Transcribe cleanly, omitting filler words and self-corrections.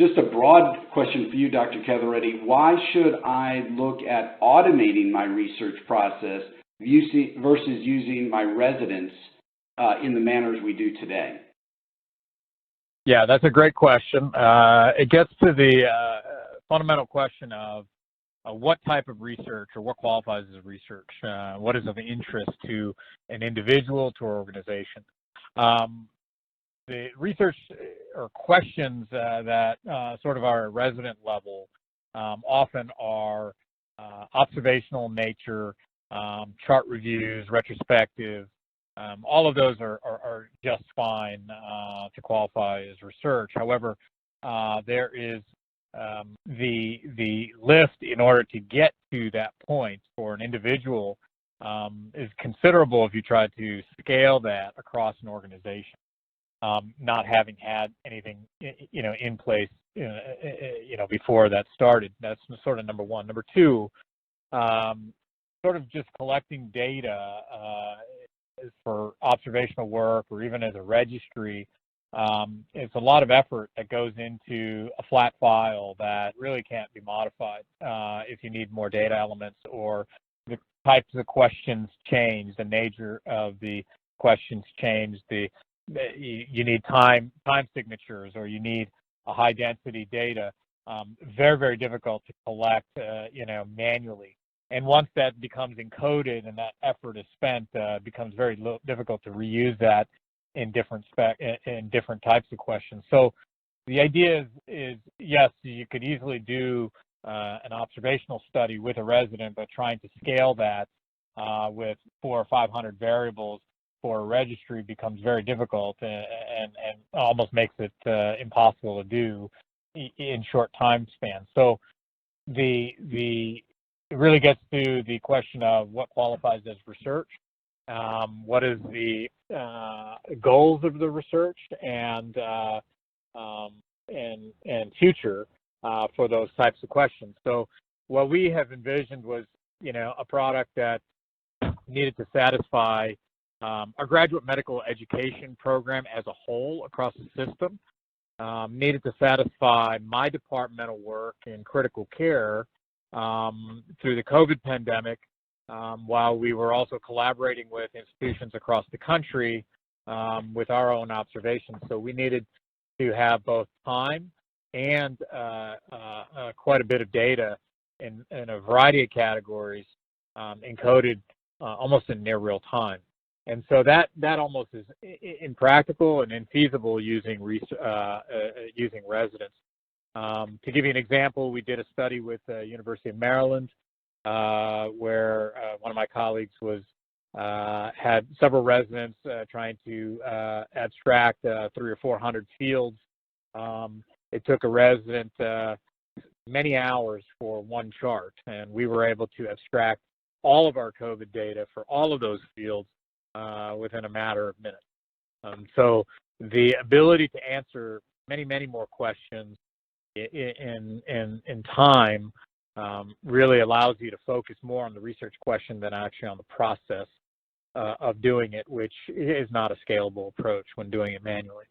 just a broad question for you, Dr. Kethireddy. Why should I look at automating my research process versus using my residents in the manners we do today? Yeah, that's a great question. It gets to the fundamental question of what type of research or what qualifies as research, what is of interest to an individual, to an organization. The research or questions that sort of are at resident level often are observational in nature, chart reviews, retrospective. All of those are just fine to qualify as research. However, there is the lift in order to get to that point for an individual is considerable if you try to scale that across an organization. Not having had anything, in place, before that started. That's sort of number one. Number two, sort of just collecting data for observational work or even as a registry. It's a lot of effort that goes into a flat file that really can't be modified if you need more data elements or the types of questions change, the nature of the questions change, you need time signatures, or you need a high density data. Very, very difficult to collect, manually. And once that becomes encoded and that effort is spent, becomes very difficult to reuse that in different types of questions. So the idea is yes, you could easily do an observational study with a resident, but trying to scale that with 400 or 500 variables for a registry becomes very difficult and almost makes it impossible to do in short time spans. So it really gets to the question of what qualifies as research, what is the goals of the research, and future for those types of questions. So what we have envisioned was, a product that needed to satisfy our graduate medical education program as a whole across the system, needed to satisfy my departmental work in critical care through the COVID pandemic, while we were also collaborating with institutions across the country with our own observations. So we needed to have both time and quite a bit of data in a variety of categories encoded almost in near real time. And so that almost is impractical and infeasible using residents. To give you an example, we did a study with the University of Maryland, where one of my colleagues had several residents trying to abstract 300 or 400 fields. It took a resident many hours for one chart, and we were able to abstract all of our COVID data for all of those fields within a matter of minutes. So the ability to answer many, many more questions in time really allows you to focus more on the research question than actually on the process of doing it, which is not a scalable approach when doing it manually.